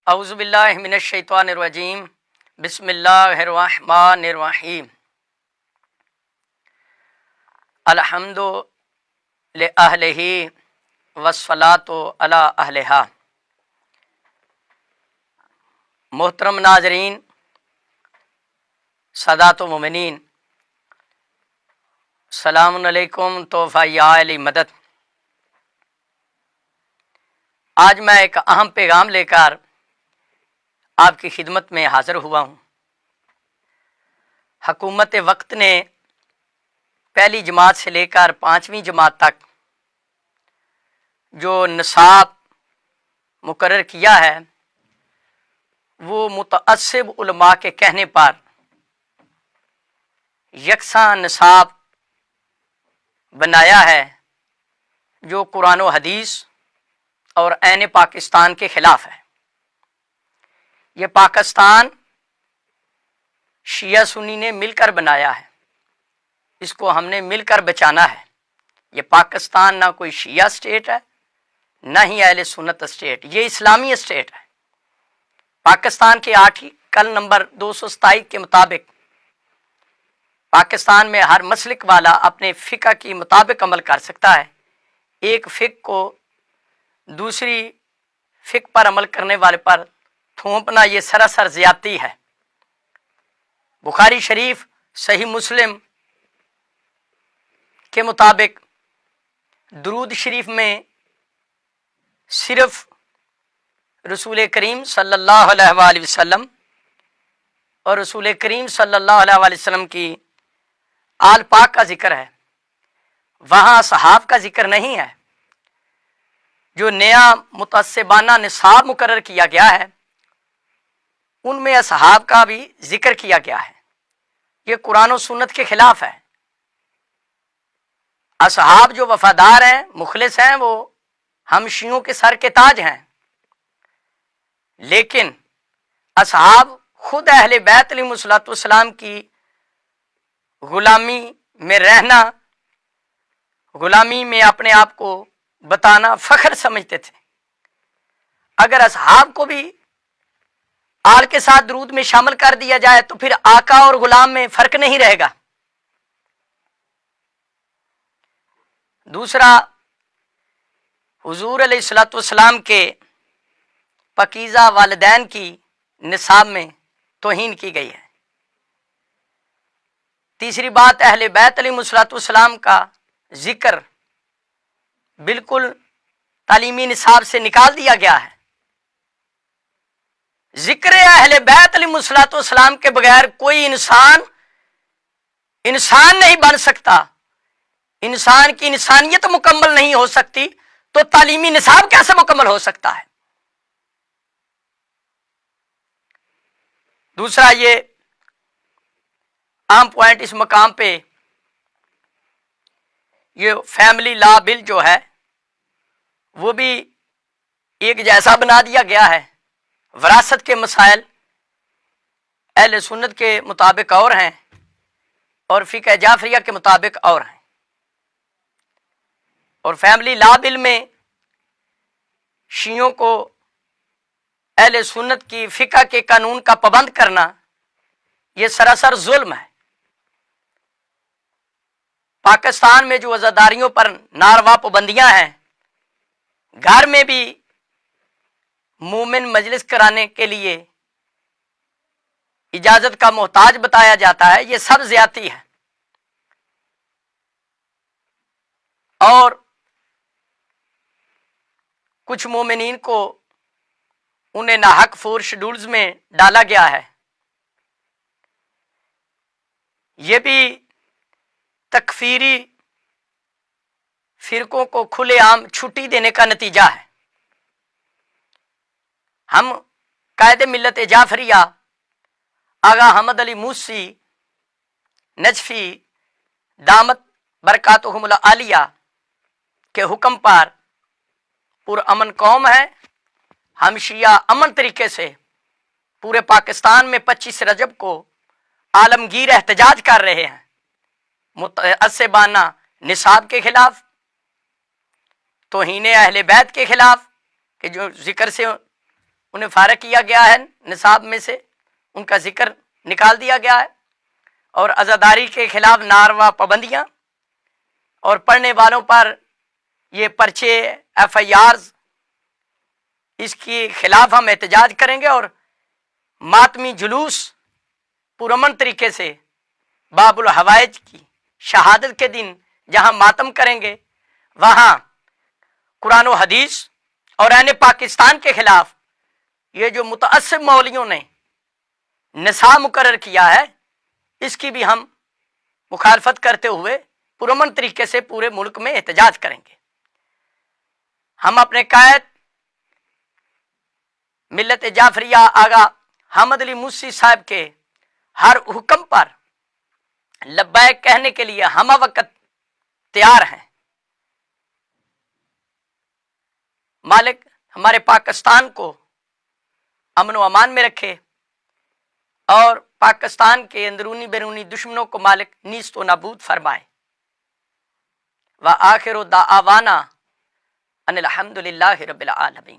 اعوذ باللہ من الشیطان الرجیم بسم اللہ الرحمن الرحیم الحمد لأہلہ والصلاۃ علی اہلہا۔ محترم ناظرین، سادات و مومنین، السلام علیکم۔ تحفہ یا علی مدد۔ آج میں ایک اہم پیغام لے کر آپ کی خدمت میں حاضر ہوا ہوں۔ حکومت وقت نے پہلی جماعت سے لے کر 5ویں جماعت تک جو نصاب مقرر کیا ہے وہ متعصب علماء کے کہنے پر یکساں نصاب بنایا ہے، جو قرآن و حدیث اور عین پاکستان کے خلاف ہے۔ یہ پاکستان شیعہ سنی نے مل کر بنایا ہے، اس کو ہم نے مل کر بچانا ہے۔ یہ پاکستان نہ کوئی شیعہ اسٹیٹ ہے، نہ ہی اہل سنت اسٹیٹ، یہ اسلامی اسٹیٹ ہے۔ پاکستان کے آرٹیکل نمبر 227 کے مطابق پاکستان میں ہر مسلک والا اپنے فقہ کے مطابق عمل کر سکتا ہے۔ ایک فقہ کو دوسری فقہ پر عمل کرنے والے پر تھوپنا یہ سراسر زیادتی ہے۔ بخاری شریف، صحیح مسلم کے مطابق درود شریف میں صرف رسول کریم صلی اللہ علیہ وآلہ وسلم اور رسول کریم صلی اللہ علیہ وآلہ وسلم کی آل پاک کا ذکر ہے، وہاں صحاب کا ذکر نہیں ہے۔ جو نیا متعصبانہ نصاب مقرر کیا گیا ہے ان میں اصحاب کا بھی ذکر کیا گیا ہے۔ یہ قرآن و سنت کے خلاف ہے۔ اصحاب جو وفادار ہیں، مخلص ہیں، وہ ہم شیعوں کے سر کے تاج ہیں، لیکن اصحاب خود اہل بیت علیہ الصلوۃ والسلام کی غلامی میں رہنا، غلامی میں اپنے آپ کو بتانا فخر سمجھتے تھے۔ اگر اصحاب کو بھی آل کے ساتھ درود میں شامل کر دیا جائے تو پھر آقا اور غلام میں فرق نہیں رہے گا۔ دوسرا، حضور علیہ الصلوۃ والسلام کے پاکیزہ والدین کی نصاب میں توہین کی گئی ہے۔ تیسری بات، اہل بیت علیہ الصلوۃ والسلام کا ذکر بالکل تعلیمی نصاب سے نکال دیا گیا ہے۔ ذکر اہل بیت علیہ الصلوۃ والسلام کے بغیر کوئی انسان نہیں بن سکتا۔ انسان کی انسانیت مکمل نہیں ہو سکتی تو تعلیمی نصاب کیسے مکمل ہو سکتا ہے؟ دوسرا، یہ اہم پوائنٹ اس مقام پہ، یہ فیملی لا بل جو ہے وہ بھی ایک جیسا بنا دیا گیا ہے۔ وراثت کے مسائل اہل سنت کے مطابق اور ہیں اور فقہ جعفریہ کے مطابق اور ہیں، اور فیملی لا بل میں شیعوں کو اہل سنت کی فقہ کے قانون کا پابند کرنا یہ سراسر ظلم ہے۔ پاکستان میں جو عزاداریوں پر ناروا پابندیاں ہیں، گھر میں بھی مومن مجلس کرانے کے لیے اجازت کا محتاج بتایا جاتا ہے، یہ سب زیادتی ہے۔ اور کچھ مومنین کو انہیں ناحق 4 شیڈولز میں ڈالا گیا ہے، یہ بھی تکفیری فرقوں کو کھلے عام چھٹی دینے کا نتیجہ ہے۔ ہم قائد ملت جعفریہ آغا حمد علی موسی نجفی دامت برکاتہم العالیہ کے حکم پر پرامن قوم ہے۔ ہم شیعہ امن طریقے سے پورے پاکستان میں 25 رجب کو عالمگیر احتجاج کر رہے ہیں، متعصبانہ نصاب کے خلاف، توہین اہل بیت کے خلاف، کہ جو ذکر سے انہیں فارغ کیا گیا ہے نصاب میں سے، ان کا ذکر نکال دیا گیا ہے، اور عزاداری کے خلاف ناروا پابندیاں اور پڑھنے والوں پر یہ پرچے FIRs، اس کے خلاف ہم احتجاج کریں گے، اور ماتمی جلوس پرامن طریقے سے باب الحوائج کی شہادت کے دن جہاں ماتم کریں گے، وہاں قرآن و حدیث اور عین پاکستان کے خلاف یہ جو متعصب مولویوں نے نصاب مقرر کیا ہے، اس کی بھی ہم مخالفت کرتے ہوئے پرامن طریقے سے پورے ملک میں احتجاج کریں گے۔ ہم اپنے قائد ملت جعفریہ آغا حامد علی موسی صاحب کے ہر حکم پر لبیک کہنے کے لیے ہم وقت تیار ہیں۔ مالک ہمارے پاکستان کو امن و امان میں رکھے، اور پاکستان کے اندرونی بیرونی دشمنوں کو مالک نیست و نابود فرمائے۔ وآخر دعوانا ان الحمد للہ رب العالمین۔